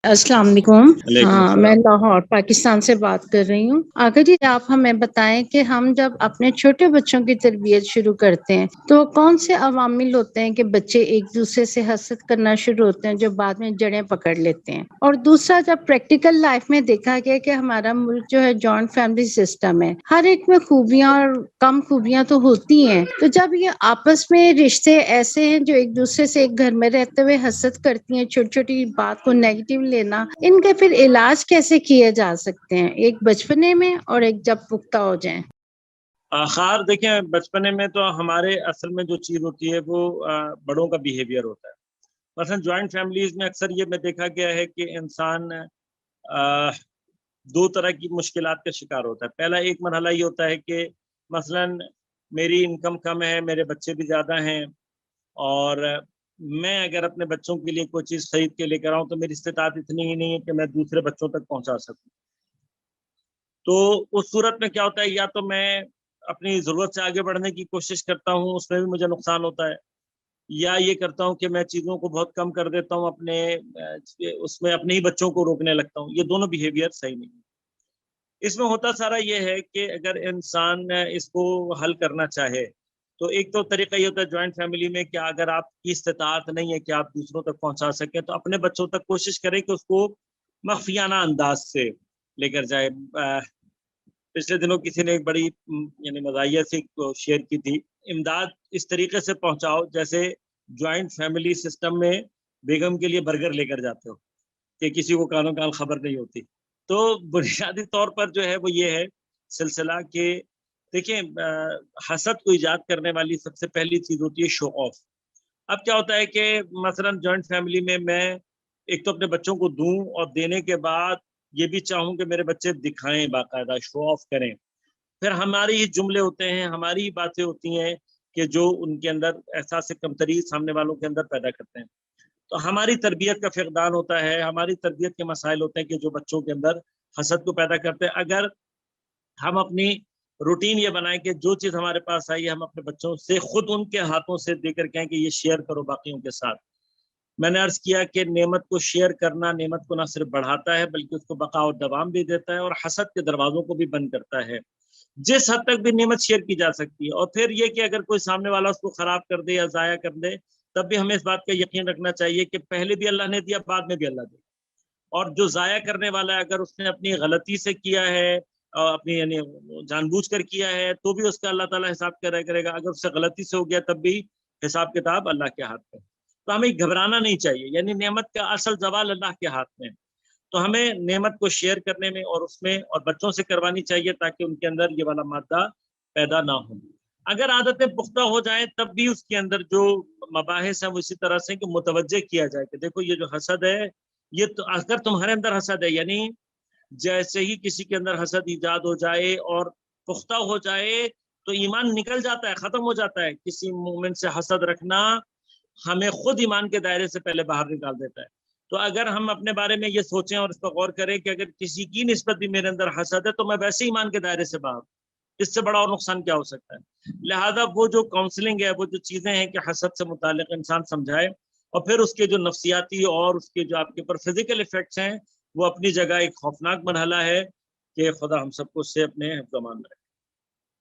السلام علیکم۔ علیکم میں السلام۔ لاہور پاکستان سے بات کر رہی ہوں۔ آقا جی، آپ ہمیں بتائیں کہ ہم جب اپنے چھوٹے بچوں کی تربیت شروع کرتے ہیں تو کون سے عوامل ہوتے ہیں کہ بچے ایک دوسرے سے حسد کرنا شروع ہوتے ہیں جو بعد میں جڑیں پکڑ لیتے ہیں؟ اور دوسرا، جب پریکٹیکل لائف میں دیکھا گیا کہ ہمارا ملک جو ہے جوائنٹ فیملی سسٹم ہے، ہر ایک میں خوبیاں اور کم خوبیاں تو ہوتی ہیں، تو جب یہ آپس میں رشتے ایسے ہیں جو ایک دوسرے سے ایک گھر میں رہتے ہوئے حسد کرتی ہیں، چھوٹی چھوٹی بات کو نیگیٹو لینا، ان کے پھر علاج کیسے کیے جا سکتے ہیں، ایک بچپنے میں اور ایک جب پختہ ہو جائیں؟ خیر دیکھیں، بچپنے میں تو ہمارے اصل میں جو چیز ہوتی ہے وہ بڑوں کا بیہیویئر ہوتا ہے۔ مثلا جوائنٹ فیملیز میں اکثر یہ میں دیکھا گیا ہے کہ انسان دو طرح کی مشکلات کا شکار ہوتا ہے۔ پہلا ایک مرحلہ یہ ہوتا ہے کہ مثلا میری انکم کم ہے، میرے بچے بھی زیادہ ہیں، اور میں اگر اپنے بچوں کے لیے کوئی چیز خرید کے لے کر آؤں تو میری استطاعت اتنی ہی نہیں ہے کہ میں دوسرے بچوں تک پہنچا سکوں۔ تو اس صورت میں کیا ہوتا ہے، یا تو میں اپنی ضرورت سے آگے بڑھنے کی کوشش کرتا ہوں، اس میں بھی مجھے نقصان ہوتا ہے، یا یہ کرتا ہوں کہ میں چیزوں کو بہت کم کر دیتا ہوں، اپنے اس میں اپنے ہی بچوں کو روکنے لگتا ہوں۔ یہ دونوں بیہیویئر صحیح نہیں ہے۔ اس میں ہوتا سارا یہ ہے کہ اگر انسان اس کو حل کرنا چاہے تو ایک تو طریقہ یہ ہوتا ہے جوائنٹ فیملی میں کہ اگر آپ کی استطاعت نہیں ہے کہ آپ دوسروں تک پہنچا سکیں تو اپنے بچوں تک کوشش کریں کہ اس کو مخفیانہ انداز سے لے کر جائے۔ پچھلے دنوں کسی نے ایک بڑی یعنی مزاحیہ سے شیئر کی تھی، امداد اس طریقے سے پہنچاؤ جیسے جوائنٹ فیملی سسٹم میں بیگم کے لیے برگر لے کر جاتے ہو کہ کسی کو کانوں کان خبر نہیں ہوتی۔ تو بنیادی طور پر جو ہے وہ یہ ہے سلسلہ کہ دیکھیں، حسد کو ایجاد کرنے والی سب سے پہلی چیز ہوتی ہے شو آف۔ اب کیا ہوتا ہے کہ مثلا جوائنٹ فیملی میں ایک تو اپنے بچوں کو دوں اور دینے کے بعد یہ بھی چاہوں کہ میرے بچے دکھائیں، باقاعدہ شو آف کریں، پھر ہماری ہی جملے ہوتے ہیں، ہماری ہی باتیں ہوتی ہیں کہ جو ان کے اندر احساس کمتری سامنے والوں کے اندر پیدا کرتے ہیں۔ تو ہماری تربیت کا فقدان ہوتا ہے، ہماری تربیت کے مسائل ہوتے ہیں کہ جو بچوں کے اندر حسد کو پیدا کرتے ہیں۔ اگر ہم اپنی روٹین یہ بنائیں کہ جو چیز ہمارے پاس آئی ہے ہم اپنے بچوں سے خود ان کے ہاتھوں سے دے کر کہیں کہ یہ شیئر کرو باقیوں کے ساتھ۔ میں نے عرض کیا کہ نعمت کو شیئر کرنا نعمت کو نہ صرف بڑھاتا ہے بلکہ اس کو بقا اور دوام بھی دیتا ہے اور حسد کے دروازوں کو بھی بند کرتا ہے۔ جس حد تک بھی نعمت شیئر کی جا سکتی ہے، اور پھر یہ کہ اگر کوئی سامنے والا اس کو خراب کر دے یا ضائع کر دے تب بھی ہمیں اس بات کا یقین رکھنا چاہیے کہ پہلے بھی اللہ نے دیا، بعد میں بھی اللہ دے۔ اور جو ضائع کرنے والا ہے اگر اس نے اپنی غلطی سے کیا ہے، اپنی یعنی جان بوجھ کر کیا ہے، تو بھی اس کا اللہ تعالیٰ حساب کرے گا۔ اگر اس سے غلطی سے ہو گیا تب بھی حساب کتاب اللہ کے ہاتھ میں۔ تو ہمیں گھبرانا نہیں چاہیے، یعنی نعمت کا اصل زوال اللہ کے ہاتھ میں۔ تو ہمیں نعمت کو شیئر کرنے میں اور اس میں اور بچوں سے کروانی چاہیے تاکہ ان کے اندر یہ والا مادہ پیدا نہ ہو۔ اگر عادتیں پختہ ہو جائیں تب بھی اس کے اندر جو مباحث ہیں وہ اسی طرح سے کہ متوجہ کیا جائے کہ دیکھو یہ جو حسد ہے، یہ تو اگر تمہارے اندر حسد ہے، یعنی جیسے ہی کسی کے اندر حسد ایجاد ہو جائے اور پختہ ہو جائے تو ایمان نکل جاتا ہے، ختم ہو جاتا ہے۔ کسی مومن سے حسد رکھنا ہمیں خود ایمان کے دائرے سے پہلے باہر نکال دیتا ہے۔ تو اگر ہم اپنے بارے میں یہ سوچیں اور اس پر غور کریں کہ اگر کسی کی نسبت بھی میرے اندر حسد ہے تو میں ویسے ایمان کے دائرے سے باہر، اس سے بڑا اور نقصان کیا ہو سکتا ہے؟ لہذا وہ جو کاؤنسلنگ ہے، وہ جو چیزیں ہیں کہ حسد سے متعلق انسان سمجھائے، اور پھر اس کے جو نفسیاتی اور اس کے جو آپ کے اوپر فزیکل ایفیکٹس ہیں وہ اپنی جگہ ایک خوفناک مرحلہ ہے کہ خدا ہم سب کو اس سے اپنے حفظ و امان میں رکھے۔